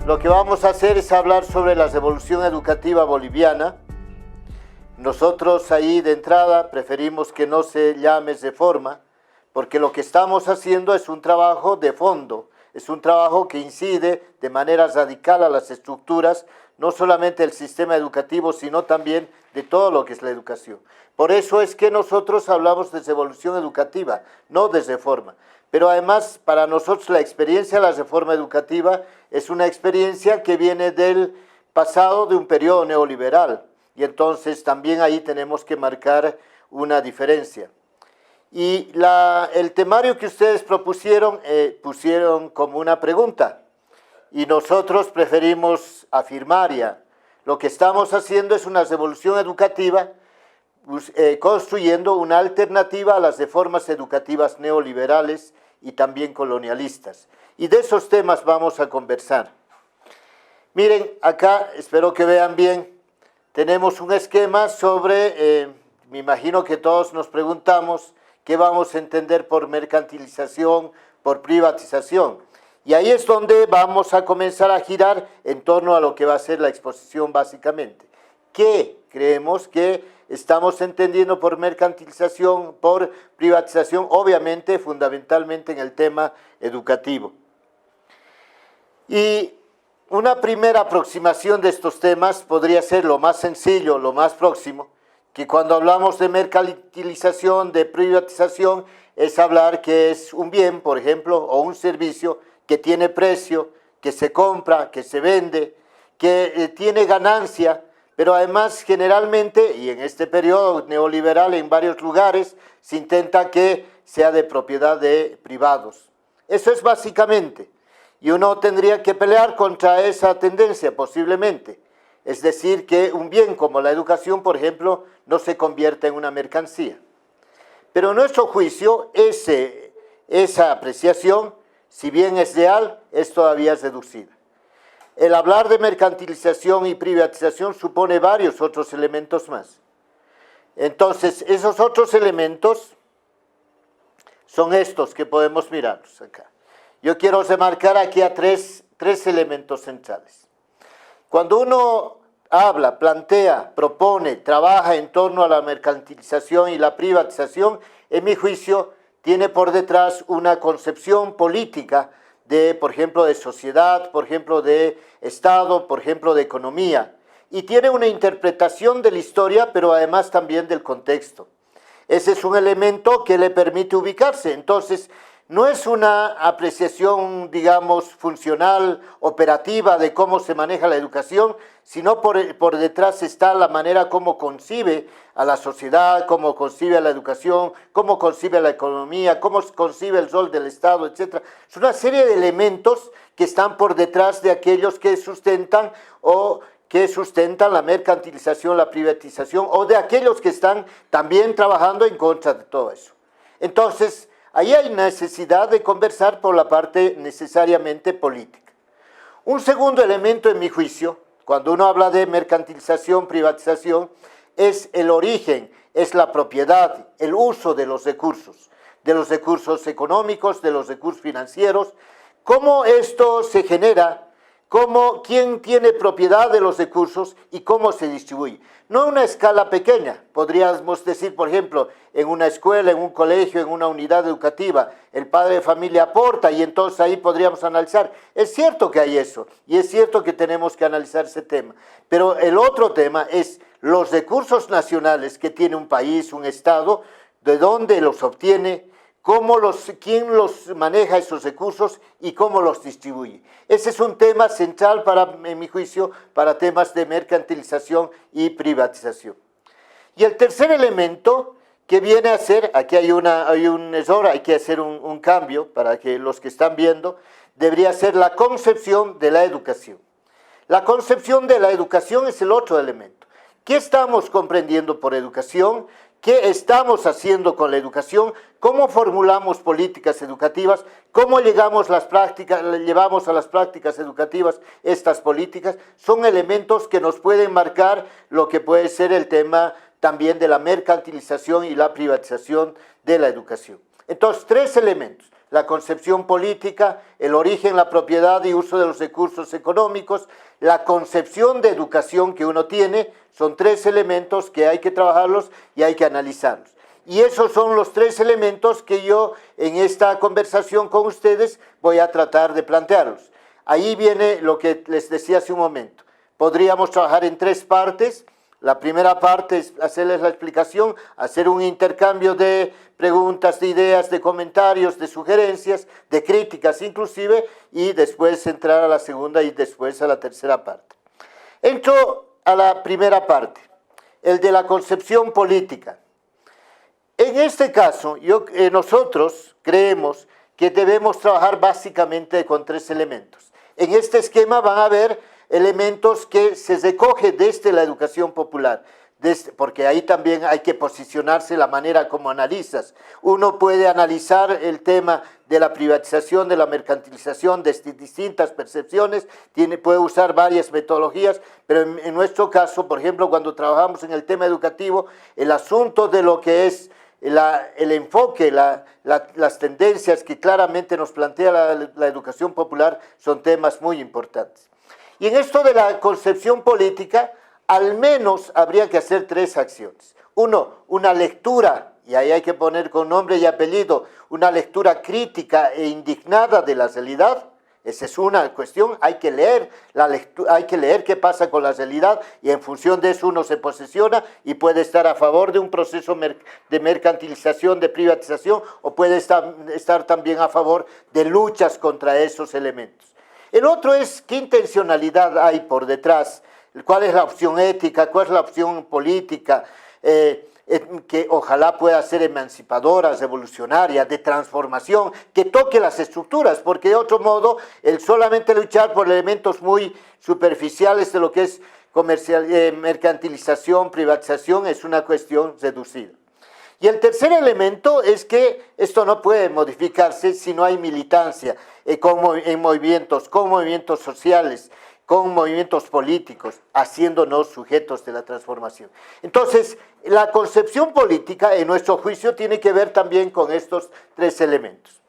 lo que vamos a hacer es hablar sobre la revolución educativa boliviana. Nosotros ahí de entrada preferimos que no se llame reforma, porque lo que estamos haciendo es un trabajo de fondo, es un trabajo que incide de manera radical a las estructuras, no solamente del sistema educativo, sino también de todo lo que es la educación. Por eso es que nosotros hablamos de revolución educativa, no de reforma. Pero además, para nosotros la experiencia de la reforma educativa es una experiencia que viene del pasado de un periodo neoliberal, y entonces también ahí tenemos que marcar una diferencia. Y el temario que ustedes propusieron, pusieron como una pregunta, y nosotros preferimos afirmar ya. Lo que estamos haciendo es una revolución educativa, construyendo una alternativa a las reformas educativas neoliberales y también colonialistas. Y de esos temas vamos a conversar. Miren, acá, espero que vean bien, tenemos un esquema sobre, me imagino que todos nos preguntamos, ¿qué vamos a entender por mercantilización, por privatización? Y ahí es donde vamos a comenzar a girar en torno a lo que va a ser la exposición básicamente. ¿Qué creemos que estamos entendiendo por mercantilización, por privatización? Obviamente, fundamentalmente en el tema educativo. Y una primera aproximación de estos temas podría ser lo más sencillo, lo más próximo, que cuando hablamos de mercantilización, de privatización, es hablar que es un bien, por ejemplo, o un servicio que tiene precio, que se compra, que se vende, que tiene ganancia, pero además generalmente, y en este periodo neoliberal en varios lugares, se intenta que sea de propiedad de privados. Eso es básicamente, y uno tendría que pelear contra esa tendencia posiblemente. Es decir, que un bien como la educación, por ejemplo, no se convierta en una mercancía. Pero en nuestro juicio, esa apreciación, si bien es real, es todavía reducida. El hablar de mercantilización y privatización supone varios otros elementos más. Entonces, esos otros elementos son estos que podemos mirarlos acá. Yo quiero remarcar aquí a tres elementos centrales. Cuando uno habla, plantea, propone, trabaja en torno a la mercantilización y la privatización, en mi juicio, tiene por detrás una concepción política de, por ejemplo, de sociedad, por ejemplo, de Estado, por ejemplo, de economía. Y tiene una interpretación de la historia, pero además también del contexto. Ese es un elemento que le permite ubicarse. Entonces, no es una apreciación, digamos, funcional, operativa de cómo se maneja la educación, sino por detrás está la manera como concibe a la sociedad, cómo concibe a la educación, cómo concibe a la economía, cómo concibe el rol del Estado, etc. Es una serie de elementos que están por detrás de aquellos que sustentan la mercantilización, la privatización, o de aquellos que están también trabajando en contra de todo eso. Entonces, ahí hay necesidad de conversar por la parte necesariamente política. Un segundo elemento, en mi juicio, cuando uno habla de mercantilización, privatización, es el origen, es la propiedad, el uso de los recursos económicos, de los recursos financieros. ¿Cómo esto se genera? ¿Quién tiene propiedad de los recursos y cómo se distribuye? No a una escala pequeña, podríamos decir, por ejemplo, en una escuela, en un colegio, en una unidad educativa, el padre de familia aporta y entonces ahí podríamos analizar. Es cierto que hay eso y es cierto que tenemos que analizar ese tema, pero el otro tema es los recursos nacionales que tiene un país, un Estado, de dónde los obtiene, quién los maneja esos recursos y cómo los distribuye. Ese es un tema central en mi juicio, para temas de mercantilización y privatización. Y el tercer elemento que viene a ser, aquí hay un error, hay que hacer un cambio para que los que están viendo, debería ser la concepción de la educación. La concepción de la educación es el otro elemento. ¿Qué estamos comprendiendo por educación? ¿Qué estamos haciendo con la educación? ¿Cómo formulamos políticas educativas? ¿Cómo llevamos a las prácticas educativas estas políticas? Son elementos que nos pueden marcar lo que puede ser el tema también de la mercantilización y la privatización de la educación. Entonces, tres elementos. la concepción política, el origen, la propiedad y uso de los recursos económicos, la concepción de educación que uno tiene, son tres elementos que hay que trabajarlos y hay que analizarlos. Y esos son los tres elementos que yo en esta conversación con ustedes voy a tratar de plantearlos. Ahí viene lo que les decía hace un momento. Podríamos trabajar en tres partes. La primera parte es hacerles la explicación, hacer un intercambio de preguntas, de ideas, de comentarios, de sugerencias, de críticas inclusive, y después entrar a la segunda y después a la tercera parte. Entro a la primera parte, el de la concepción política. En este caso, nosotros creemos que debemos trabajar básicamente con tres elementos. En este esquema van a ver elementos que se recogen desde la educación popular, porque ahí también hay que posicionarse la manera como analizas. Uno puede analizar el tema de la privatización, de la mercantilización, de distintas percepciones, puede usar varias metodologías, pero en nuestro caso, por ejemplo, cuando trabajamos en el tema educativo, el asunto de lo que es el enfoque, las tendencias que claramente nos plantea la educación popular son temas muy importantes. Y en esto de la concepción política, al menos habría que hacer tres acciones. Uno, una lectura, y ahí hay que poner con nombre y apellido, una lectura crítica e indignada de la realidad. Esa es una cuestión, hay que leer qué pasa con la realidad y en función de eso uno se posiciona y puede estar a favor de un proceso de mercantilización, de privatización, o puede estar también a favor de luchas contra esos elementos. El otro es qué intencionalidad hay por detrás, cuál es la opción ética, cuál es la opción política, que ojalá pueda ser emancipadora, revolucionaria, de transformación, que toque las estructuras, porque de otro modo, el solamente luchar por elementos muy superficiales de lo que es mercantilización, privatización, es una cuestión reducida. Y el tercer elemento es que esto no puede modificarse si no hay militancia en movimientos, con movimientos sociales, con movimientos políticos, haciéndonos sujetos de la transformación. Entonces, la concepción política, en nuestro juicio, tiene que ver también con estos tres elementos.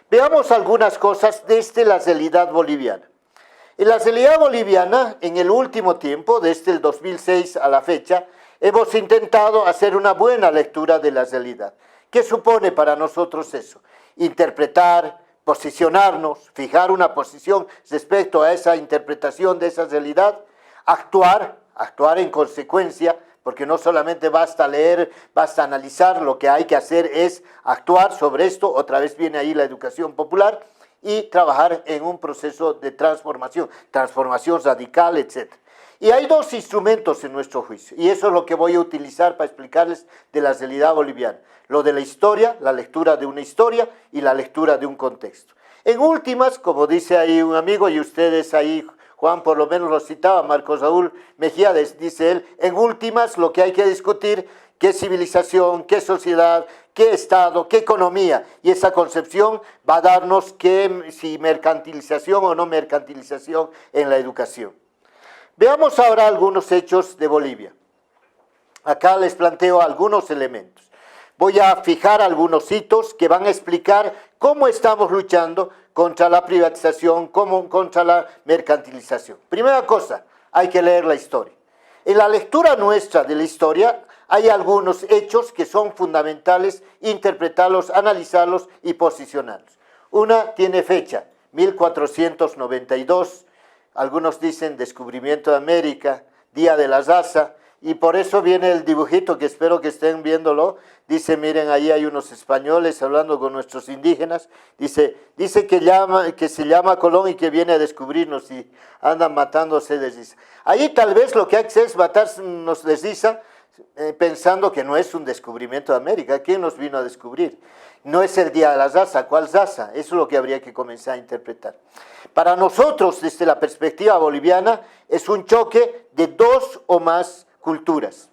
Veamos algunas cosas desde la realidad boliviana. En la realidad boliviana, en el último tiempo, desde el 2006 a la fecha, hemos intentado hacer una buena lectura de la realidad. ¿Qué supone para nosotros eso? Interpretar, posicionarnos, fijar una posición respecto a esa interpretación de esa realidad, actuar en consecuencia, porque no solamente basta leer, basta analizar, lo que hay que hacer es actuar sobre esto, otra vez viene ahí la educación popular, y trabajar en un proceso de transformación radical, etc. Y hay dos instrumentos en nuestro juicio, y eso es lo que voy a utilizar para explicarles de la realidad boliviana. Lo de la historia, la lectura de una historia y la lectura de un contexto. En últimas, como dice ahí un amigo, y ustedes ahí, Juan por lo menos lo citaba, Marcos Raúl Mejía, dice él, en últimas lo que hay que discutir, qué civilización, qué sociedad, qué Estado, qué economía, y esa concepción va a darnos si mercantilización o no mercantilización en la educación. Veamos ahora algunos hechos de Bolivia. Acá les planteo algunos elementos. Voy a fijar algunos hitos que van a explicar cómo estamos luchando contra la privatización, contra la mercantilización. Primera cosa, hay que leer la historia. En la lectura nuestra de la historia hay algunos hechos que son fundamentales, interpretarlos, analizarlos y posicionarlos. Una tiene fecha, 1492, algunos dicen descubrimiento de América, Día de la Raza, y por eso viene el dibujito que espero que estén viéndolo. Dice, miren, ahí hay unos españoles hablando con nuestros indígenas. Dice que se llama Colón y que viene a descubrirnos y andan matándose de risa. Ahí tal vez lo que hay que hacer es matarnos de risa pensando que no es un descubrimiento de América. ¿Quién nos vino a descubrir? No es el Día de la Raza. ¿Cuál raza? Eso es lo que habría que comenzar a interpretar. Para nosotros, desde la perspectiva boliviana, es un choque de dos o más culturas.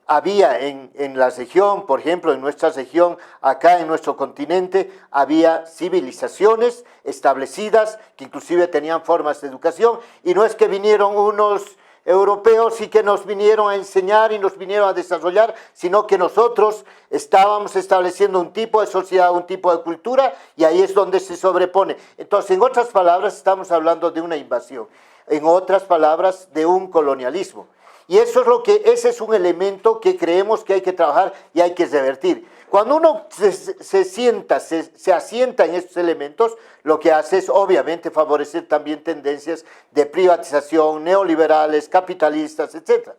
Había en la región, por ejemplo, en nuestra región, acá en nuestro continente, había civilizaciones establecidas que inclusive tenían formas de educación, y no es que vinieron unos europeos y que nos vinieron a enseñar y nos vinieron a desarrollar, sino que nosotros estábamos estableciendo un tipo de sociedad, un tipo de cultura, y ahí es donde se sobrepone. Entonces, en otras palabras, estamos hablando de una invasión, en otras palabras, de un colonialismo. Y eso es ese es un elemento que creemos que hay que trabajar y hay que revertir. Cuando uno se asienta en estos elementos, lo que hace es obviamente favorecer también tendencias de privatización, neoliberales, capitalistas, etc.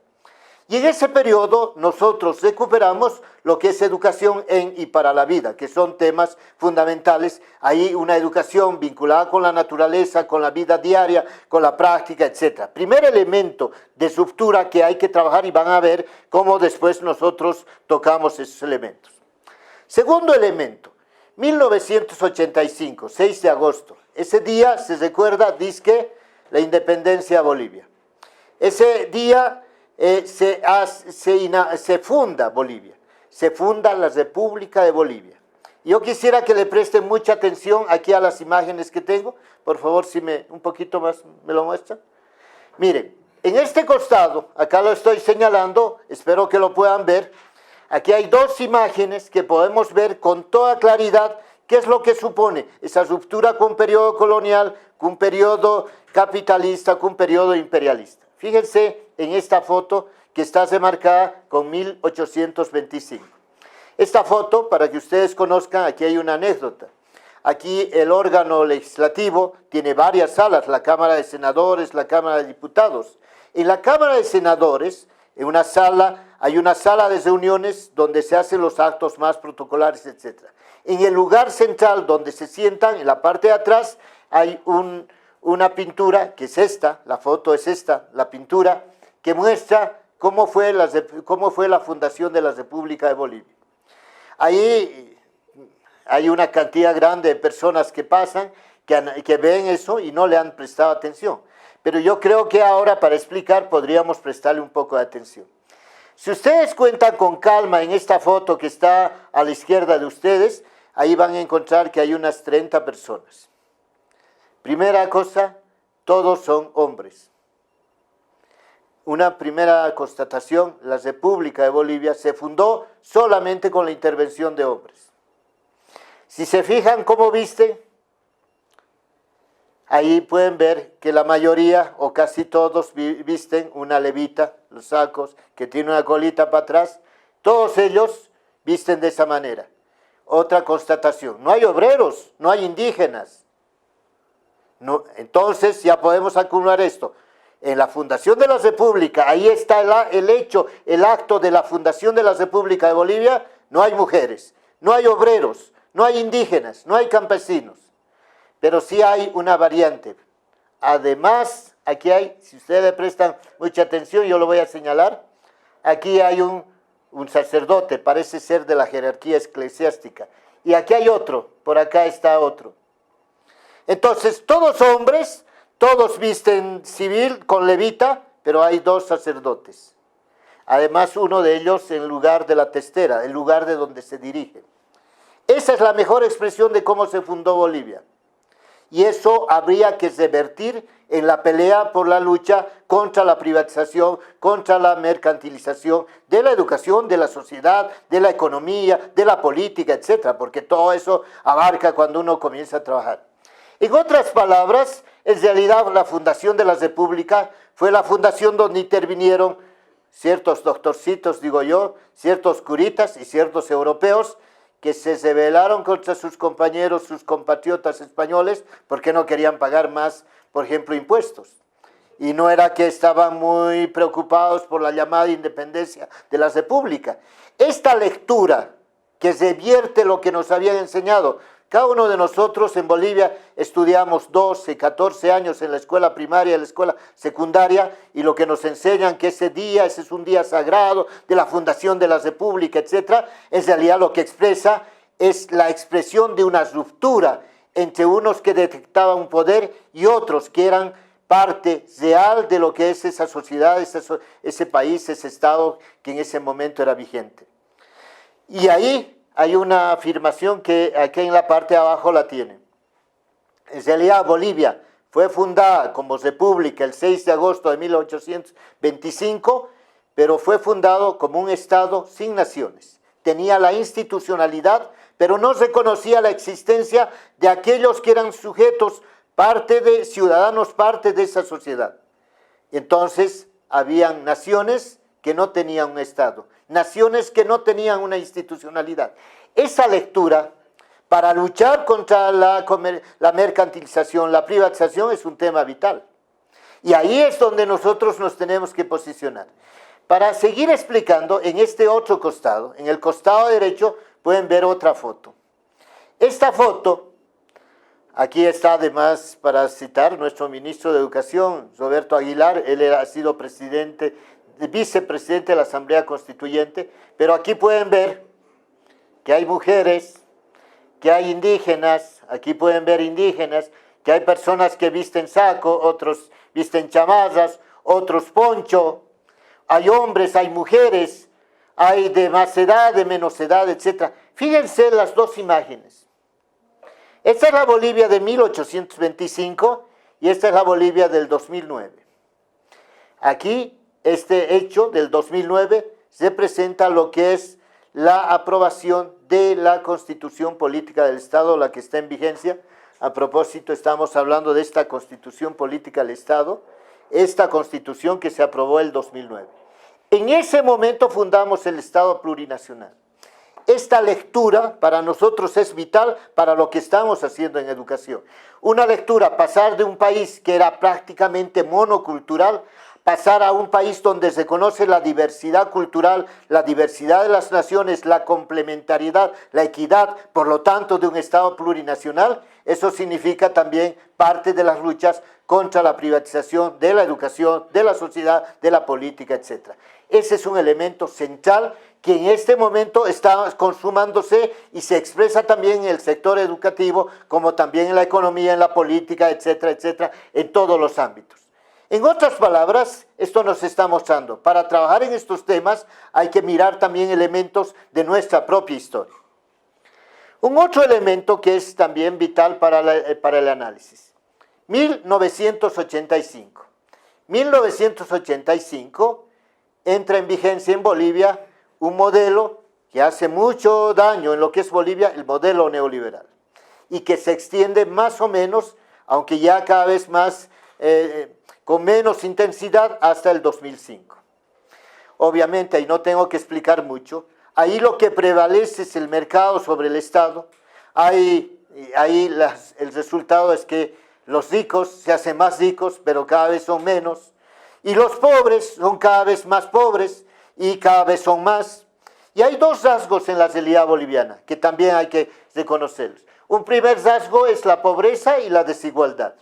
Y en ese periodo nosotros recuperamos lo que es educación en y para la vida, que son temas fundamentales. Ahí una educación vinculada con la naturaleza, con la vida diaria, con la práctica, etc. Primer elemento de ruptura que hay que trabajar, y van a ver cómo después nosotros tocamos esos elementos. Segundo elemento, 1985, 6 de agosto. Ese día se recuerda, dizque, la independencia de Bolivia. Ese día se funda Bolivia, se funda la República de Bolivia. Yo quisiera que le presten mucha atención aquí a las imágenes que tengo. Por favor, si un poquito más me lo muestran. Miren, en este costado, acá lo estoy señalando, espero que lo puedan ver. Aquí hay dos imágenes que podemos ver con toda claridad qué es lo que supone esa ruptura con un periodo colonial, con un periodo capitalista, con un periodo imperialista. Fíjense en esta foto que está remarcada con 1825. Esta foto, para que ustedes conozcan, aquí hay una anécdota. Aquí el órgano legislativo tiene varias salas, la Cámara de Senadores, la Cámara de Diputados. En la Cámara de Senadores, en una sala, hay una sala de reuniones donde se hacen los actos más protocolares, etc. En el lugar central donde se sientan, en la parte de atrás, hay una pintura, que es esta, la foto es esta, la pintura, que muestra cómo fue la fundación de la República de Bolivia. Ahí hay una cantidad grande de personas que pasan, que ven eso y no le han prestado atención. Pero yo creo que ahora, para explicar, podríamos prestarle un poco de atención. Si ustedes cuentan con calma en esta foto que está a la izquierda de ustedes, ahí van a encontrar que hay unas 30 personas. Primera cosa, todos son hombres. Una primera constatación, la República de Bolivia se fundó solamente con la intervención de hombres. Si se fijan cómo visten, ahí pueden ver que la mayoría o casi todos visten una levita, los sacos, que tiene una colita para atrás. Todos ellos visten de esa manera. Otra constatación, no hay obreros, no hay indígenas. No, entonces ya podemos acumular esto. En la fundación de la República, ahí está el acto de la fundación de la República de Bolivia, no hay mujeres, no hay obreros, no hay indígenas, no hay campesinos. Pero sí hay una variante. Además, aquí hay, si ustedes le prestan mucha atención, yo lo voy a señalar, aquí hay un sacerdote, parece ser de la jerarquía eclesiástica. Y aquí hay otro, por acá está otro. Entonces, todos hombres, todos visten civil con levita, pero hay dos sacerdotes. Además, uno de ellos en lugar de la testera, el lugar de donde se dirigen. Esa es la mejor expresión de cómo se fundó Bolivia. Y eso habría que revertir en la pelea por la lucha contra la privatización, contra la mercantilización de la educación, de la sociedad, de la economía, de la política, etc. Porque todo eso abarca cuando uno comienza a trabajar. En otras palabras, en realidad la fundación de la República fue la fundación donde intervinieron ciertos doctorcitos, digo yo, ciertos curitas y ciertos europeos que se rebelaron contra sus compañeros, sus compatriotas españoles, porque no querían pagar más, por ejemplo, impuestos. Y no era que estaban muy preocupados por la llamada independencia de la República. Esta lectura que revierte lo que nos habían enseñado, cada uno de nosotros en Bolivia estudiamos 12, 14 años en la escuela primaria, en la escuela secundaria, y lo que nos enseñan que ese es un día sagrado de la fundación de la República, etc., en realidad lo que expresa es la expresión de una ruptura entre unos que detectaban un poder y otros que eran parte real de lo que es esa sociedad, ese país, ese Estado que en ese momento era vigente. Y ahí hay una afirmación que aquí en la parte de abajo la tienen. En realidad Bolivia fue fundada como república el 6 de agosto de 1825, pero fue fundado como un Estado sin naciones. Tenía la institucionalidad, pero no reconocía la existencia de aquellos que eran sujetos, parte de ciudadanos, parte de esa sociedad. Entonces, habían naciones que no tenían un Estado, naciones que no tenían una institucionalidad. Esa lectura, para luchar contra la mercantilización, la privatización, es un tema vital. Y ahí es donde nosotros nos tenemos que posicionar. Para seguir explicando, en este otro costado, en el costado derecho, pueden ver otra foto. Esta foto, aquí está además para citar nuestro ministro de Educación, Roberto Aguilar. Él ha sido vicepresidente de la Asamblea Constituyente, pero aquí pueden ver que hay mujeres, que hay indígenas, aquí pueden ver indígenas, que hay personas que visten saco, otros visten chamarras, otros poncho, hay hombres, hay mujeres, hay de más edad, de menos edad, etc. Fíjense las dos imágenes. Esta es la Bolivia de 1825 y esta es la Bolivia del 2009. Aquí, este hecho del 2009 representa lo que es la aprobación de la Constitución Política del Estado, la que está en vigencia. A propósito, estamos hablando de esta Constitución Política del Estado, esta Constitución que se aprobó el 2009. En ese momento fundamos el Estado plurinacional. Esta lectura para nosotros es vital para lo que estamos haciendo en educación. Una lectura, pasar de un país que era prácticamente monocultural, pasar a un país donde se conoce la diversidad cultural, la diversidad de las naciones, la complementariedad, la equidad, por lo tanto de un Estado plurinacional. Eso significa también parte de las luchas contra la privatización de la educación, de la sociedad, de la política, etc. Ese es un elemento central que en este momento está consumándose y se expresa también en el sector educativo, como también en la economía, en la política, etcétera, etcétera, en todos los ámbitos. En otras palabras, esto nos está mostrando, para trabajar en estos temas hay que mirar también elementos de nuestra propia historia. Un otro elemento que es también vital para el análisis. 1985. 1985 entra en vigencia en Bolivia un modelo que hace mucho daño en lo que es Bolivia, el modelo neoliberal, y que se extiende más o menos, aunque ya cada vez más con menos intensidad, hasta el 2005. Obviamente, ahí no tengo que explicar mucho, ahí lo que prevalece es el mercado sobre el Estado, el resultado es que los ricos se hacen más ricos, pero cada vez son menos, y los pobres son cada vez más pobres, y cada vez son más. Y hay dos rasgos en la realidad boliviana, que también hay que reconocerlos. Un primer rasgo es la pobreza y la desigualdad.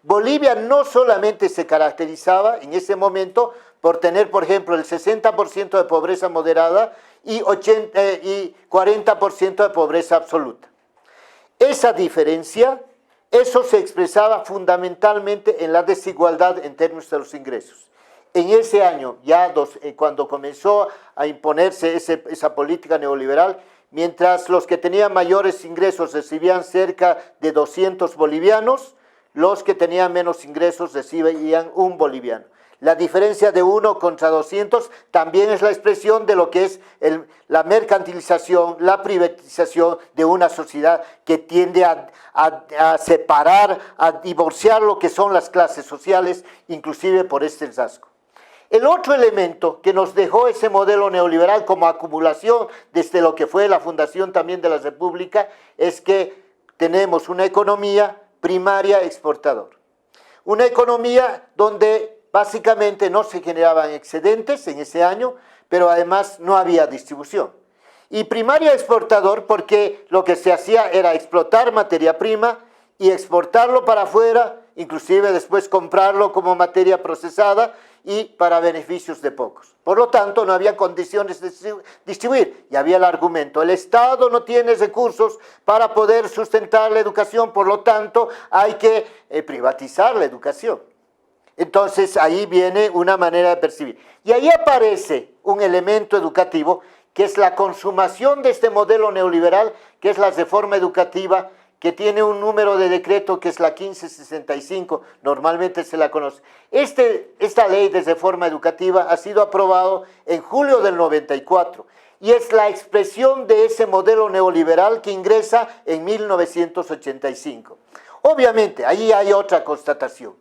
Bolivia no solamente se caracterizaba en ese momento por tener, por ejemplo, el 60% de pobreza moderada y 40% de pobreza absoluta. Esa diferencia, eso se expresaba fundamentalmente en la desigualdad en términos de los ingresos. En ese año, cuando comenzó a imponerse esa política neoliberal, mientras los que tenían mayores ingresos recibían cerca de 200 bolivianos, los que tenían menos ingresos recibían 1 boliviano. La diferencia de 1 contra 200 también es la expresión de lo que es la mercantilización, la privatización de una sociedad que tiende a separar, a divorciar lo que son las clases sociales, inclusive por este rasgo. El otro elemento que nos dejó ese modelo neoliberal como acumulación desde lo que fue la fundación también de la República es que tenemos una economía primaria exportadora. Una economía donde básicamente no se generaban excedentes en ese año, pero además no había distribución. Y primaria exportador porque lo que se hacía era explotar materia prima y exportarlo para afuera, inclusive después comprarlo como materia procesada y para beneficios de pocos. Por lo tanto, no había condiciones de distribuir. Y había el argumento, el Estado no tiene recursos para poder sustentar la educación, por lo tanto, hay que privatizar la educación. Entonces, ahí viene una manera de percibir. Y ahí aparece un elemento educativo que es la consumación de este modelo neoliberal, que es la reforma educativa, que tiene un número de decreto que es la 1565, normalmente se la conoce. Esta ley de reforma educativa ha sido aprobado en julio del 94 y es la expresión de ese modelo neoliberal que ingresa en 1985. Obviamente, ahí hay otra constatación.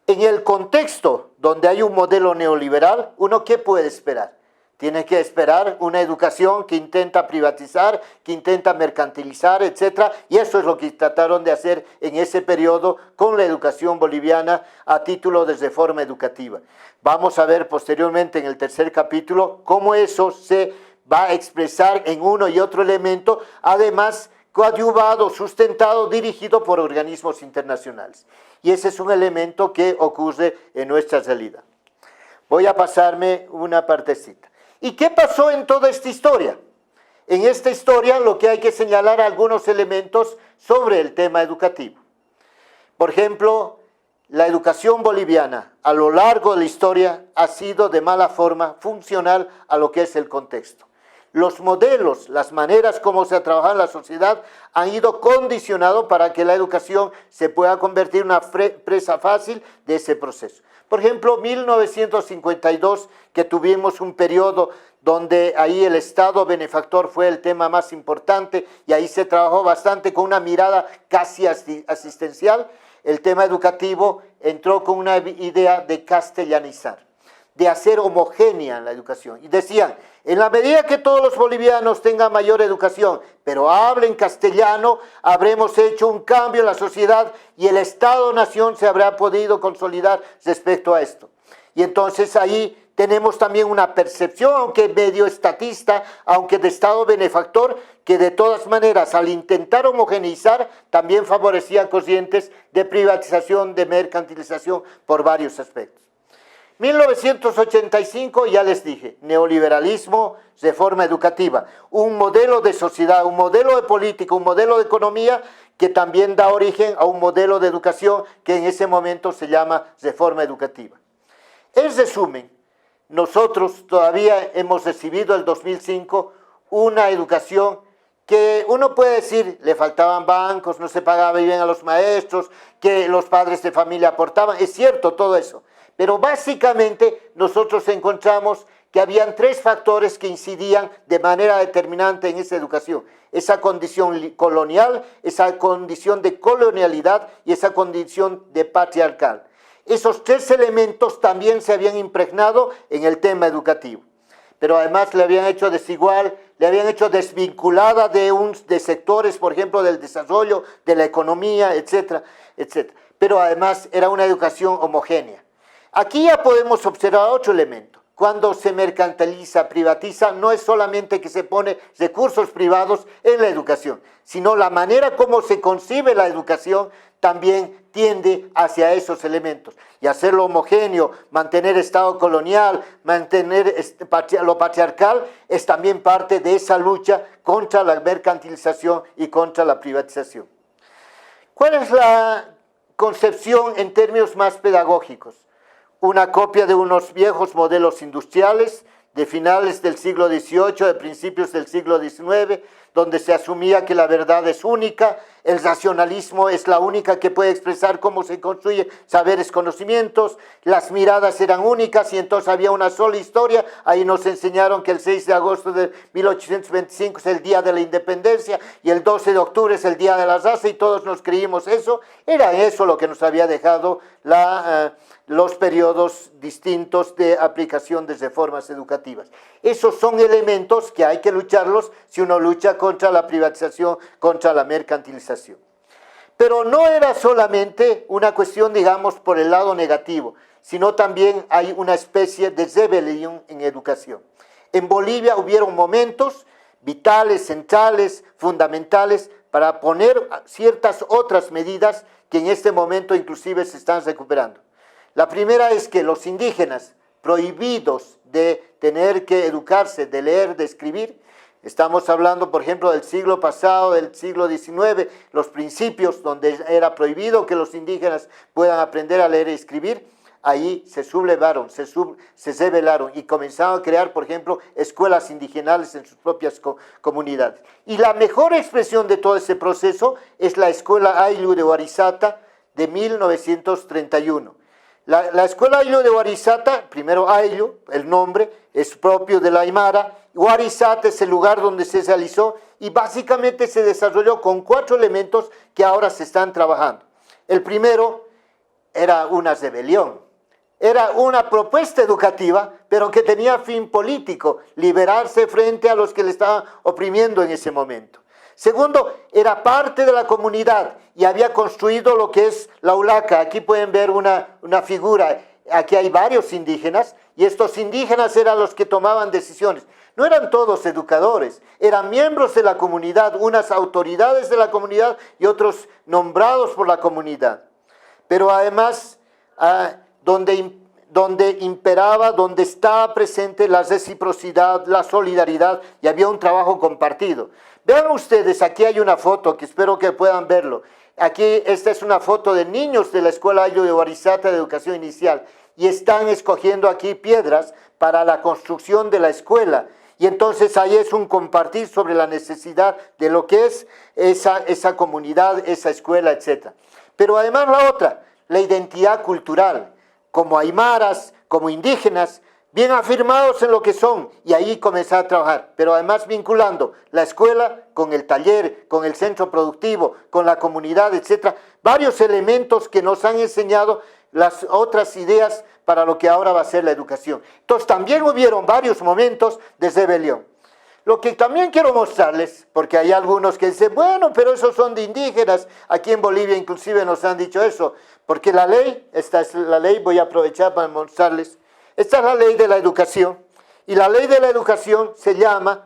En el contexto donde hay un modelo neoliberal, ¿uno qué puede esperar? Tiene que esperar una educación que intenta privatizar, que intenta mercantilizar, etc. Y eso es lo que trataron de hacer en ese periodo con la educación boliviana a título de reforma educativa. Vamos a ver posteriormente en el tercer capítulo cómo eso se va a expresar en uno y otro elemento, además coadyuvado, sustentado, dirigido por organismos internacionales. Y ese es un elemento que ocurre en nuestra realidad. Voy a pasarme una partecita. ¿Y qué pasó en toda esta historia? En esta historia lo que hay que señalar algunos elementos sobre el tema educativo. Por ejemplo, la educación boliviana a lo largo de la historia ha sido de mala forma funcional a lo que es el contexto. Los modelos, las maneras como se ha trabajado en la sociedad han ido condicionados para que la educación se pueda convertir en una presa fácil de ese proceso. Por ejemplo, 1952, que tuvimos un periodo donde ahí el Estado benefactor fue el tema más importante y ahí se trabajó bastante con una mirada casi asistencial. El tema educativo entró con una idea de castellanizar, de hacer homogénea la educación. Y decían, en la medida que todos los bolivianos tengan mayor educación, pero hablen castellano, habremos hecho un cambio en la sociedad y el Estado-nación se habrá podido consolidar respecto a esto. Y entonces ahí tenemos también una percepción, aunque medio estatista, aunque de Estado benefactor, que de todas maneras al intentar homogeneizar también favorecía corrientes de privatización, de mercantilización por varios aspectos. 1985, ya les dije, neoliberalismo, reforma educativa, un modelo de sociedad, un modelo de política, un modelo de economía que también da origen a un modelo de educación que en ese momento se llama reforma educativa. En resumen, nosotros todavía hemos recibido el 2005 una educación que uno puede decir, le faltaban bancos, no se pagaba bien a los maestros, que los padres de familia aportaban, es cierto todo eso. Pero básicamente nosotros encontramos que habían tres factores que incidían de manera determinante en esa educación. Esa condición colonial, esa condición de colonialidad y esa condición de patriarcal. Esos tres elementos también se habían impregnado en el tema educativo. Pero además le habían hecho desigual, le habían hecho desvinculada de sectores, por ejemplo, del desarrollo, de la economía, etcétera, etcétera. Pero además era una educación homogénea. Aquí ya podemos observar otro elemento. Cuando se mercantiliza, privatiza, no es solamente que se pone recursos privados en la educación, sino la manera como se concibe la educación también tiende hacia esos elementos. Y hacerlo homogéneo, mantener Estado colonial, mantener lo patriarcal, es también parte de esa lucha contra la mercantilización y contra la privatización. ¿Cuál es la concepción en términos más pedagógicos? Una copia de unos viejos modelos industriales de finales del siglo XVIII, de principios del siglo XIX, donde se asumía que la verdad es única, el racionalismo es la única que puede expresar cómo se construyen saberes, conocimientos, las miradas eran únicas y entonces había una sola historia. Ahí nos enseñaron que el 6 de agosto de 1825 es el día de la independencia y el 12 de octubre es el día de la raza y todos nos creímos eso. Era eso lo que nos había dejado los periodos distintos de aplicación de reformas educativas. Esos son elementos que hay que lucharlos si uno lucha contra la privatización, contra la mercantilización. Pero no era solamente una cuestión, digamos, por el lado negativo, sino también hay una especie de rebelión en educación. En Bolivia hubieron momentos vitales, centrales, fundamentales, para poner ciertas otras medidas que en este momento inclusive se están recuperando. La primera es que los indígenas, prohibidos de tener que educarse, de leer, de escribir, estamos hablando, por ejemplo, del siglo pasado, del siglo XIX, los principios donde era prohibido que los indígenas puedan aprender a leer y escribir, ahí se sublevaron, se rebelaron y comenzaron a crear, por ejemplo, escuelas indigenales en sus propias comunidades. Y la mejor expresión de todo ese proceso es la Escuela Ayllu de Warisata de 1931. La Escuela Ayllu de Warisata, primero Ayllu, el nombre, es propio de la Aymara. Warisata es el lugar donde se realizó y básicamente se desarrolló con 4 elementos que ahora se están trabajando. El primero era una rebelión, era una propuesta educativa, pero que tenía fin político, liberarse frente a los que le estaban oprimiendo en ese momento. Segundo, era parte de la comunidad y había construido lo que es la Ulaca. Aquí pueden ver una figura, aquí hay varios indígenas y estos indígenas eran los que tomaban decisiones. No eran todos educadores, eran miembros de la comunidad, unas autoridades de la comunidad y otros nombrados por la comunidad. Pero además, donde imperaba, donde estaba presente la reciprocidad, la solidaridad y había un trabajo compartido. Vean ustedes, aquí hay una foto que espero que puedan verlo. Aquí esta es una foto de niños de la Escuela Ayllu de Warisata de Educación Inicial y están escogiendo aquí piedras para la construcción de la escuela. Y entonces ahí es un compartir sobre la necesidad de lo que es esa comunidad, esa escuela, etc. Pero además la otra, la identidad cultural, como aymaras, como indígenas, bien afirmados en lo que son, y ahí comenzar a trabajar, pero además vinculando la escuela con el taller, con el centro productivo, con la comunidad, etc. Varios elementos que nos han enseñado las otras ideas para lo que ahora va a ser la educación. Entonces también hubieron varios momentos de rebelión. Lo que también quiero mostrarles, porque hay algunos que dicen, bueno, pero esos son de indígenas, aquí en Bolivia inclusive nos han dicho eso, porque la ley, esta es la ley, voy a aprovechar para mostrarles, esta es la ley de la educación, y la ley de la educación se llama,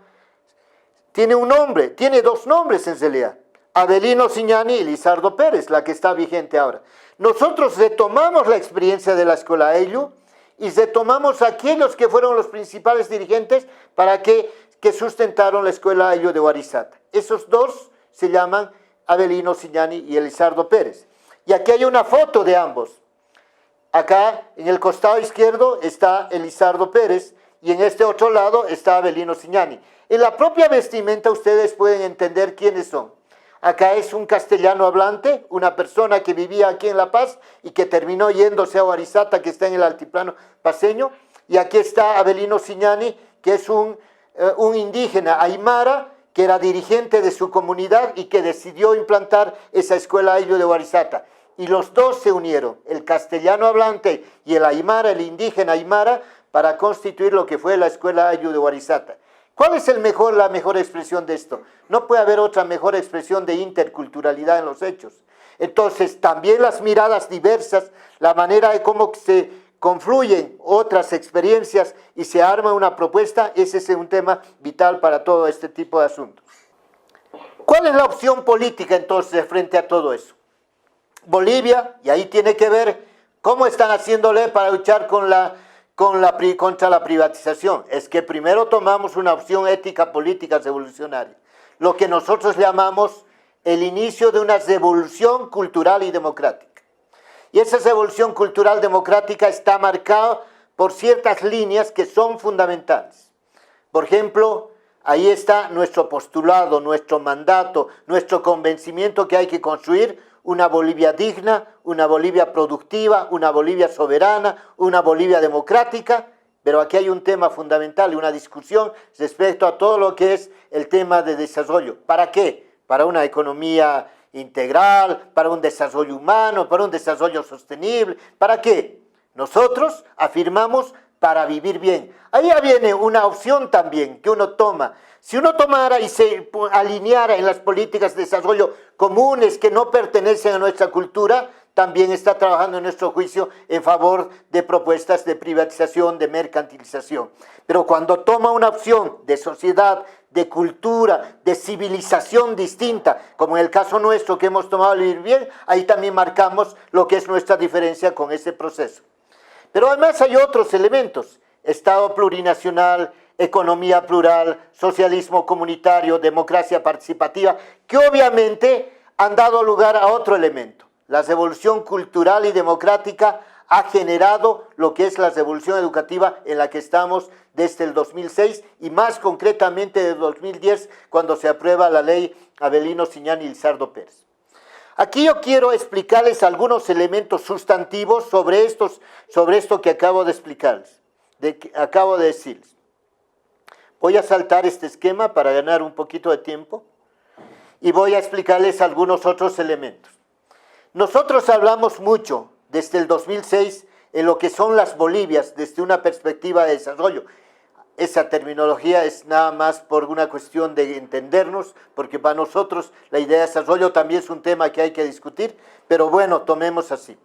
tiene un nombre, tiene 2 nombres en realidad, Avelino Siñani y Lizardo Pérez, la que está vigente ahora. Nosotros retomamos la experiencia de la Escuela Ayllu y retomamos a aquellos que fueron los principales dirigentes para que sustentaron la Escuela Ayllu de Warisata. Esos 2 se llaman Avelino Siñani y Elizardo Pérez. Y aquí hay una foto de ambos. Acá en el costado izquierdo está Elizardo Pérez y en este otro lado está Avelino Siñani. En la propia vestimenta ustedes pueden entender quiénes son. Acá es un castellano hablante, una persona que vivía aquí en La Paz y que terminó yéndose a Warisata, que está en el altiplano paceño. Y aquí está Avelino Siñani, que es un indígena aymara, que era dirigente de su comunidad y que decidió implantar esa Escuela Ayllu de Warisata. Y los 2 se unieron, el castellano hablante y el aymara, el indígena aymara, para constituir lo que fue la Escuela Ayllu de Warisata. ¿Cuál es la mejor expresión de esto? No puede haber otra mejor expresión de interculturalidad en los hechos. Entonces, también las miradas diversas, la manera de cómo se confluyen otras experiencias y se arma una propuesta, ese es un tema vital para todo este tipo de asuntos. ¿Cuál es la opción política entonces frente a todo eso? Bolivia, y ahí tiene que ver cómo están haciéndole para luchar contra la privatización. Es que primero tomamos una opción ética política revolucionaria, lo que nosotros llamamos el inicio de una revolución cultural y democrática. Y esa revolución cultural democrática está marcada por ciertas líneas que son fundamentales. Por ejemplo, ahí está nuestro postulado, nuestro mandato, nuestro convencimiento que hay que construir una Bolivia digna, una Bolivia productiva, una Bolivia soberana, una Bolivia democrática, pero aquí hay un tema fundamental y una discusión respecto a todo lo que es el tema de desarrollo. ¿Para qué? Para una economía integral, para un desarrollo humano, para un desarrollo sostenible. ¿Para qué? Nosotros afirmamos para vivir bien. Ahí viene una opción también que uno toma. Si uno tomara y se alineara en las políticas de desarrollo comunes que no pertenecen a nuestra cultura, también está trabajando en nuestro juicio en favor de propuestas de privatización, de mercantilización. Pero cuando toma una opción de sociedad, de cultura, de civilización distinta, como en el caso nuestro que hemos tomado el vivir bien, ahí también marcamos lo que es nuestra diferencia con ese proceso. Pero además hay otros elementos, Estado plurinacional, economía plural, socialismo comunitario, democracia participativa, que obviamente han dado lugar a otro elemento. La revolución cultural y democrática ha generado lo que es la revolución educativa en la que estamos desde el 2006 y más concretamente desde 2010 cuando se aprueba la ley Avelino Siñán y Lizardo Pérez. Aquí yo quiero explicarles algunos elementos sustantivos sobre esto que acabo de explicarles, acabo de decirles. Voy a saltar este esquema para ganar un poquito de tiempo y voy a explicarles algunos otros elementos. Nosotros hablamos mucho desde el 2006 en lo que son las Bolivias desde una perspectiva de desarrollo. Esa terminología es nada más por una cuestión de entendernos, porque para nosotros la idea de desarrollo también es un tema que hay que discutir, pero bueno, tomemos así.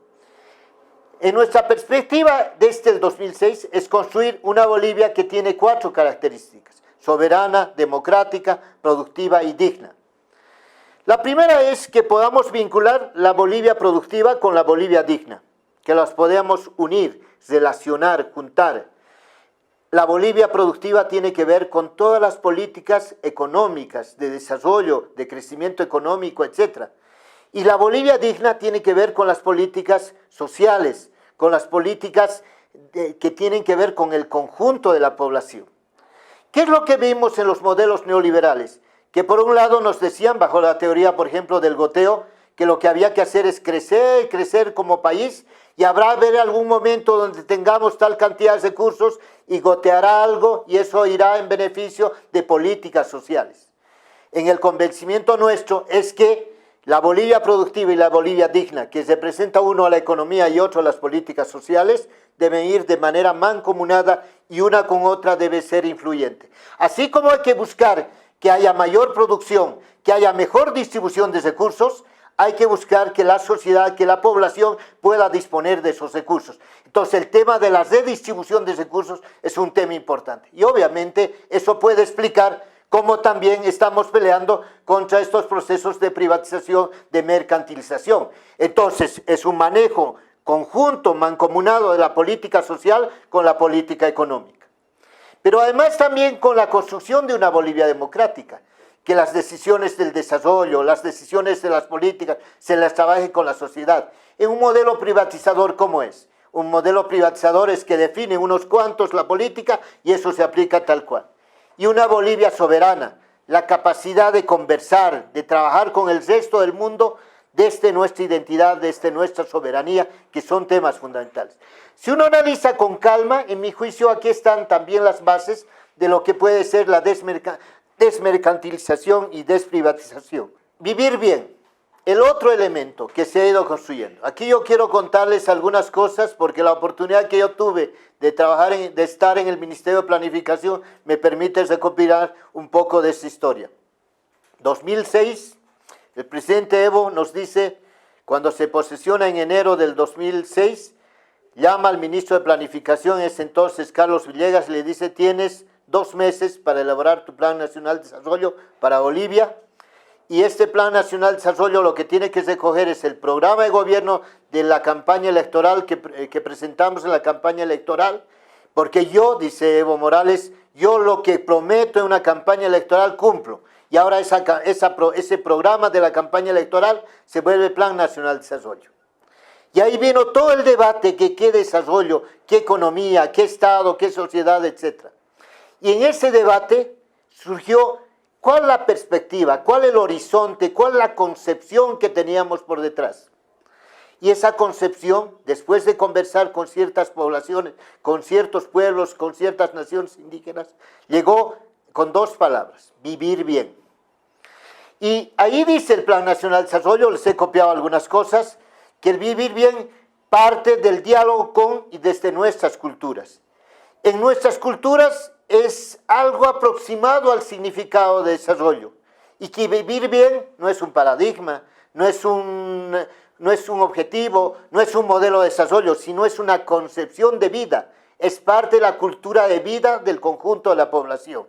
En nuestra perspectiva desde el 2006 es construir una Bolivia que tiene 4 características: soberana, democrática, productiva y digna. La primera es que podamos vincular la Bolivia productiva con la Bolivia digna, que las podamos unir, relacionar, juntar. La Bolivia productiva tiene que ver con todas las políticas económicas, de desarrollo, de crecimiento económico, etc. Y la Bolivia digna tiene que ver con las políticas sociales, con las políticas que tienen que ver con el conjunto de la población. ¿Qué es lo que vimos en los modelos neoliberales? Que por un lado nos decían, bajo la teoría, por ejemplo, del goteo, que lo que había que hacer es crecer, crecer como país, y habrá haber algún momento donde tengamos tal cantidad de recursos y goteará algo y eso irá en beneficio de políticas sociales. En el convencimiento nuestro es que la Bolivia productiva y la Bolivia digna, que representa uno a la economía y otro a las políticas sociales, deben ir de manera mancomunada y una con otra debe ser influyente. Así como hay que buscar que haya mayor producción, que haya mejor distribución de recursos, hay que buscar que la sociedad, que la población pueda disponer de esos recursos. Entonces el tema de la redistribución de recursos es un tema importante. Y obviamente eso puede explicar cómo también estamos peleando contra estos procesos de privatización, de mercantilización. Entonces es un manejo conjunto, mancomunado de la política social con la política económica. Pero además también con la construcción de una Bolivia democrática, que las decisiones del desarrollo, las decisiones de las políticas, se las trabaje con la sociedad. En un modelo privatizador, ¿cómo es? Un modelo privatizador es que define unos cuantos la política y eso se aplica tal cual. Y una Bolivia soberana, la capacidad de conversar, de trabajar con el resto del mundo desde nuestra identidad, desde nuestra soberanía, que son temas fundamentales. Si uno analiza con calma, en mi juicio aquí están también las bases de lo que puede ser la desmercantilización y desprivatización. Vivir bien, el otro elemento que se ha ido construyendo. Aquí yo quiero contarles algunas cosas porque la oportunidad que yo tuve de trabajar, de estar en el Ministerio de Planificación me permite recopilar un poco de esta historia. 2006, el presidente Evo nos dice, cuando se posesiona en enero del 2006, llama al ministro de Planificación, ese entonces Carlos Villegas, y le dice, tienes 2 meses para elaborar tu Plan Nacional de Desarrollo para Bolivia, y este Plan Nacional de Desarrollo lo que tiene que recoger es el programa de gobierno de la campaña electoral que presentamos en la campaña electoral, porque yo, dice Evo Morales, yo lo que prometo en una campaña electoral cumplo, y ahora ese programa de la campaña electoral se vuelve Plan Nacional de Desarrollo. Y ahí vino todo el debate que qué desarrollo, qué economía, qué Estado, qué sociedad, etc. Y en ese debate surgió cuál es la perspectiva, cuál es el horizonte, cuál es la concepción que teníamos por detrás. Y esa concepción, después de conversar con ciertas poblaciones, con ciertos pueblos, con ciertas naciones indígenas, llegó con 2 palabras: vivir bien. Y ahí dice el Plan Nacional de Desarrollo, les he copiado algunas cosas, que el vivir bien parte del diálogo con y desde nuestras culturas. En nuestras culturas es algo aproximado al significado de desarrollo, y que vivir bien no es un paradigma, no es un objetivo, no es un modelo de desarrollo, sino es una concepción de vida, es parte de la cultura de vida del conjunto de la población.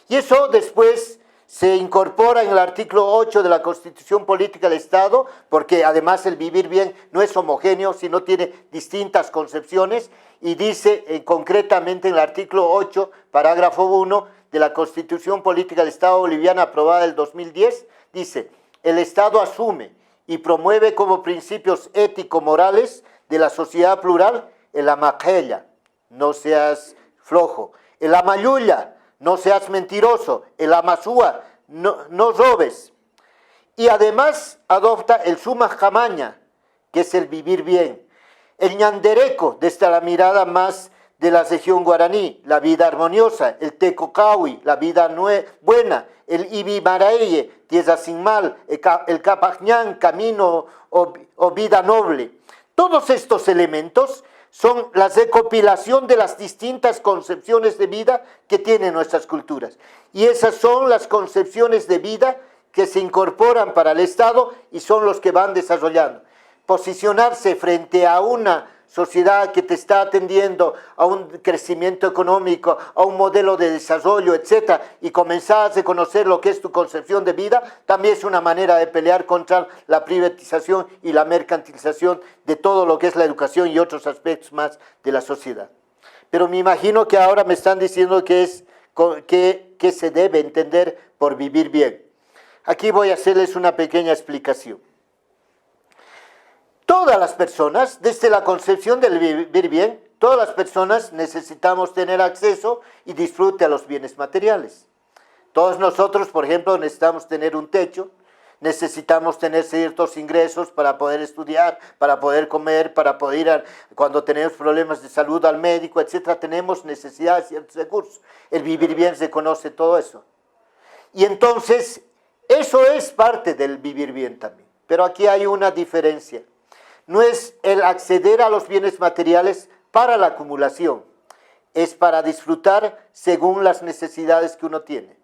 Y eso después se incorpora en el artículo 8 de la Constitución Política del Estado, porque además el vivir bien no es homogéneo, sino tiene distintas concepciones, y dice concretamente en el artículo 8, parágrafo 1 de la Constitución Política del Estado Boliviana aprobada en el 2010, dice: el Estado asume y promueve como principios ético-morales de la sociedad plural, el amaqella, no seas flojo. El amayulla, no seas mentiroso. El amasúa, no robes. Y además adopta el suma jamaña, que es el vivir bien. El ñandereco, desde la mirada más de la región guaraní, la vida armoniosa. El tecocawi, la vida buena. El ibimaraeye, tierra sin mal. El capajñán, camino o vida noble. Todos estos elementos son la recopilación de las distintas concepciones de vida que tienen nuestras culturas. Y esas son las concepciones de vida que se incorporan para el Estado y son los que van desarrollando. Posicionarse frente a una sociedad que te está atendiendo a un crecimiento económico, a un modelo de desarrollo, etc., y comenzar a reconocer lo que es tu concepción de vida, también es una manera de pelear contra la privatización y la mercantilización de todo lo que es la educación y otros aspectos más de la sociedad. Pero me imagino que ahora me están diciendo que se debe entender por vivir bien. Aquí voy a hacerles una pequeña explicación. Todas las personas, desde la concepción del vivir bien, todas las personas necesitamos tener acceso y disfrute a los bienes materiales. Todos nosotros, por ejemplo, necesitamos tener un techo, necesitamos tener ciertos ingresos para poder estudiar, para poder comer, para poder ir, cuando tenemos problemas de salud, al médico, etc., tenemos necesidad de ciertos recursos. El vivir bien se conoce todo eso. Y entonces, eso es parte del vivir bien también. Pero aquí hay una diferencia. No es el acceder a los bienes materiales para la acumulación, es para disfrutar según las necesidades que uno tiene.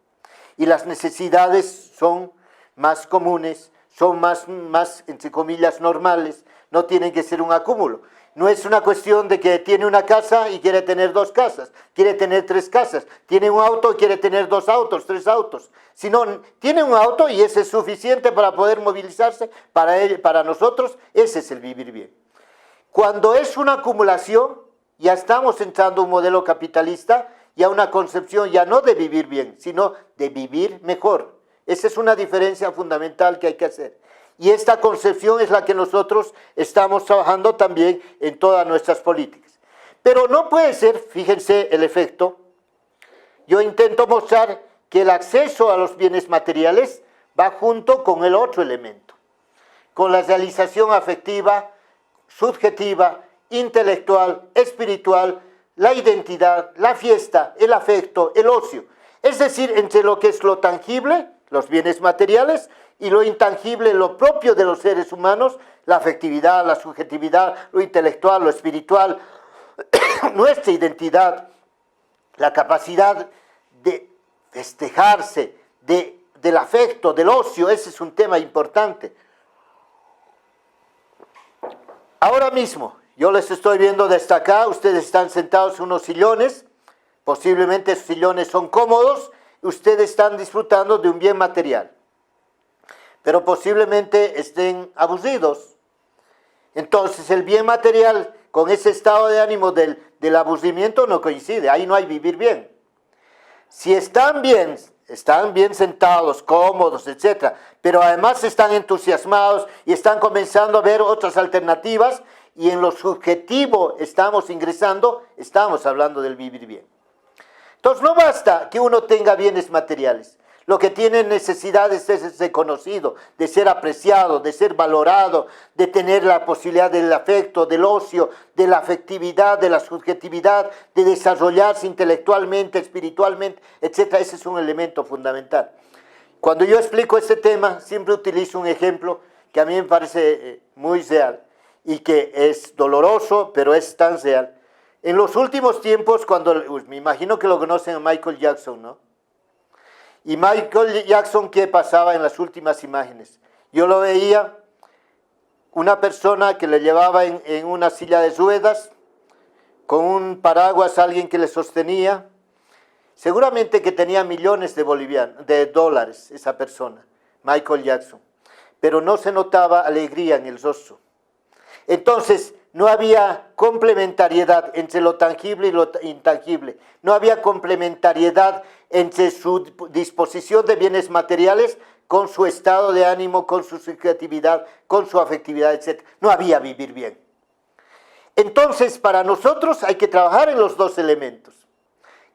Y las necesidades son más comunes, son más, entre comillas, normales, no tienen que ser un acúmulo. No es una cuestión de que tiene una casa y quiere tener 2 casas, quiere tener 3 casas, tiene un auto y quiere tener 2 autos, 3 autos. Sino, tiene un auto y ese es suficiente para poder movilizarse, para nosotros, ese es el vivir bien. Cuando es una acumulación, ya estamos entrando a un modelo capitalista y a una concepción ya no de vivir bien, sino de vivir mejor. Esa es una diferencia fundamental que hay que hacer. Y esta concepción es la que nosotros estamos trabajando también en todas nuestras políticas. Pero no puede ser, fíjense el efecto, yo intento mostrar que el acceso a los bienes materiales va junto con el otro elemento, con la realización afectiva, subjetiva, intelectual, espiritual, la identidad, la fiesta, el afecto, el ocio. Es decir, entre lo que es lo tangible, los bienes materiales, y lo intangible, lo propio de los seres humanos, la afectividad, la subjetividad, lo intelectual, lo espiritual, nuestra identidad, la capacidad de festejarse, del afecto, del ocio, ese es un tema importante. Ahora mismo, yo les estoy viendo desde acá, ustedes están sentados en unos sillones, posiblemente esos sillones son cómodos, y ustedes están disfrutando de un bien material. Pero posiblemente estén aburridos. Entonces el bien material con ese estado de ánimo del aburrimiento no coincide, ahí no hay vivir bien. Si están bien sentados, cómodos, etc., pero además están entusiasmados y están comenzando a ver otras alternativas y en lo subjetivo estamos ingresando, estamos hablando del vivir bien. Entonces no basta que uno tenga bienes materiales. Lo que tiene necesidad es de ser conocido, de ser apreciado, de ser valorado, de tener la posibilidad del afecto, del ocio, de la afectividad, de la subjetividad, de desarrollarse intelectualmente, espiritualmente, etc. Ese es un elemento fundamental. Cuando yo explico este tema, siempre utilizo un ejemplo que a mí me parece muy real y que es doloroso, pero es tan real. En los últimos tiempos, me imagino que lo conocen a Michael Jackson, ¿no? Y Michael Jackson, ¿qué pasaba en las últimas imágenes? Yo lo veía, una persona que le llevaba en una silla de ruedas, con un paraguas, alguien que le sostenía. Seguramente que tenía millones de dólares esa persona, Michael Jackson. Pero no se notaba alegría en el rostro. Entonces, no había complementariedad entre lo tangible y lo intangible. No había complementariedad entre su disposición de bienes materiales con su estado de ánimo, con su subjetividad, con su afectividad, etc. No había vivir bien. Entonces, para nosotros hay que trabajar en los dos elementos.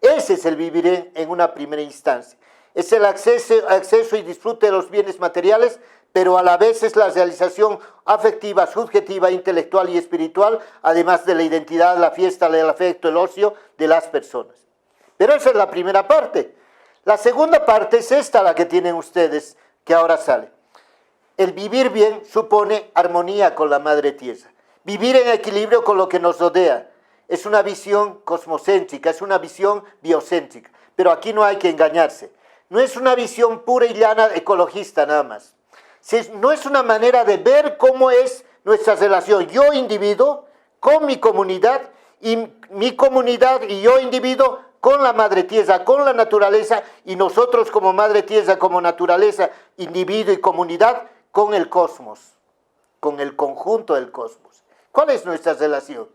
Ese es el vivir en una primera instancia. Es el acceso y disfrute de los bienes materiales, pero a la vez es la realización afectiva, subjetiva, intelectual y espiritual, además de la identidad, la fiesta, el afecto, el ocio de las personas. Pero esa es la primera parte. La segunda parte es esta, la que tienen ustedes, que ahora sale. El vivir bien supone armonía con la madre tierra. Vivir en equilibrio con lo que nos rodea. Es una visión cosmocéntrica, es una visión biocéntrica. Pero aquí no hay que engañarse. No es una visión pura y llana ecologista nada más. No es una manera de ver cómo es nuestra relación yo individuo con mi comunidad y yo individuo con la madre tierra, con la naturaleza y nosotros como madre tierra, como naturaleza, individuo y comunidad con el cosmos, con el conjunto del cosmos. ¿Cuál es nuestra relación?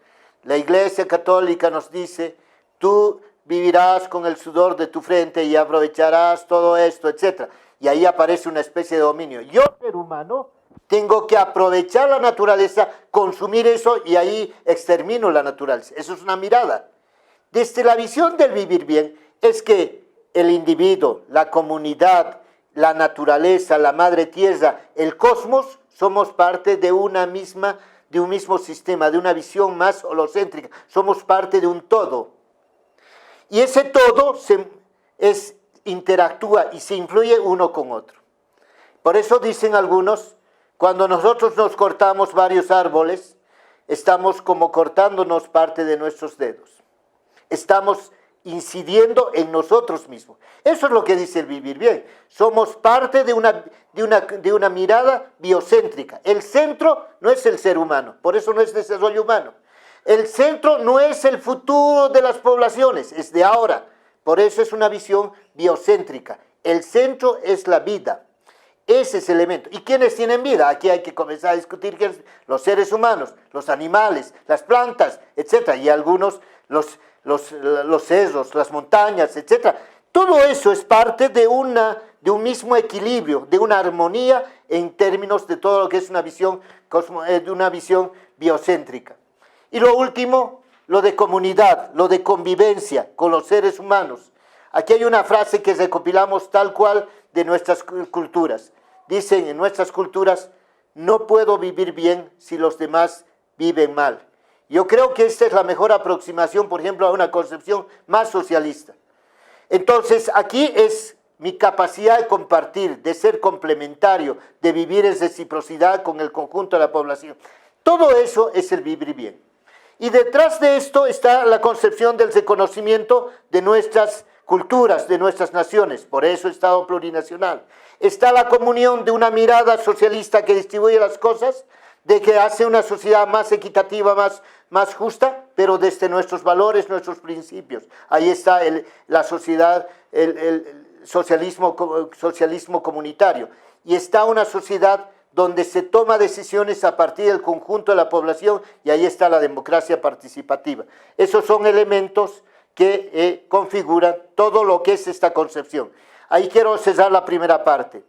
La Iglesia Católica nos dice, tú vivirás con el sudor de tu frente y aprovecharás todo esto, etc. Y ahí aparece una especie de dominio. Yo, ser humano, tengo que aprovechar la naturaleza, consumir eso y ahí extermino la naturaleza. Eso es una mirada. Desde la visión del vivir bien es que el individuo, la comunidad, la naturaleza, la madre tierra, el cosmos, somos parte de un mismo sistema, de una visión más holocéntrica. Somos parte de un todo. Y ese todo interactúa y se influye uno con otro. Por eso dicen algunos, cuando nosotros nos cortamos varios árboles, estamos como cortándonos parte de nuestros dedos. Estamos incidiendo en nosotros mismos. Eso es lo que dice el vivir bien. Somos parte de una mirada biocéntrica. El centro no es el ser humano, por eso no es desarrollo humano. El centro no es el futuro de las poblaciones, es de ahora. Por eso es una visión biocéntrica. El centro es la vida. Ese es el elemento. ¿Y quiénes tienen vida? Aquí hay que comenzar a discutir los seres humanos, los animales, las plantas, etc. Y algunos, los cerros, las montañas, etc. Todo eso es parte de un mismo equilibrio, de una armonía en términos de todo lo que es una visión biocéntrica. Y lo último, lo de comunidad, lo de convivencia con los seres humanos. Aquí hay una frase que recopilamos tal cual de nuestras culturas. Dicen en nuestras culturas, no puedo vivir bien si los demás viven mal. Yo creo que esta es la mejor aproximación, por ejemplo, a una concepción más socialista. Entonces, aquí es mi capacidad de compartir, de ser complementario, de vivir en reciprocidad con el conjunto de la población. Todo eso es el vivir bien. Y detrás de esto está la concepción del reconocimiento de nuestras culturas, de nuestras naciones, por eso Estado plurinacional. Está la comunión de una mirada socialista que distribuye las cosas, de que hace una sociedad más equitativa, más justa, pero desde nuestros valores, nuestros principios. Ahí está la sociedad, el socialismo comunitario. Y está una sociedad donde se toma decisiones a partir del conjunto de la población y ahí está la democracia participativa. Esos son elementos que configuran todo lo que es esta concepción. Ahí quiero cerrar la primera parte.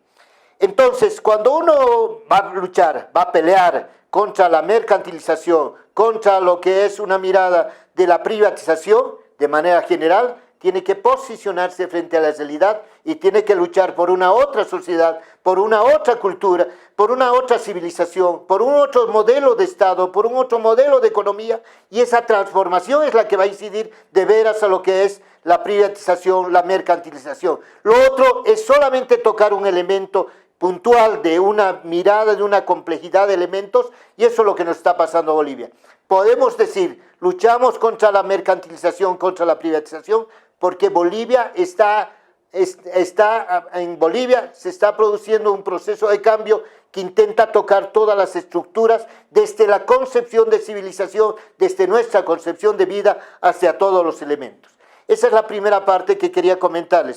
Entonces, cuando uno va a luchar, va a pelear contra la mercantilización, contra lo que es una mirada de la privatización, de manera general, tiene que posicionarse frente a la realidad y tiene que luchar por una otra sociedad, por una otra cultura, por una otra civilización, por un otro modelo de Estado, por un otro modelo de economía, y esa transformación es la que va a incidir de veras a lo que es la privatización, la mercantilización. Lo otro es solamente tocar un elemento puntual de una mirada, de una complejidad de elementos, y eso es lo que nos está pasando a Bolivia. Podemos decir, luchamos contra la mercantilización, contra la privatización, porque en Bolivia se está produciendo un proceso de cambio que intenta tocar todas las estructuras desde la concepción de civilización, desde nuestra concepción de vida hacia todos los elementos. Esa es la primera parte que quería comentarles.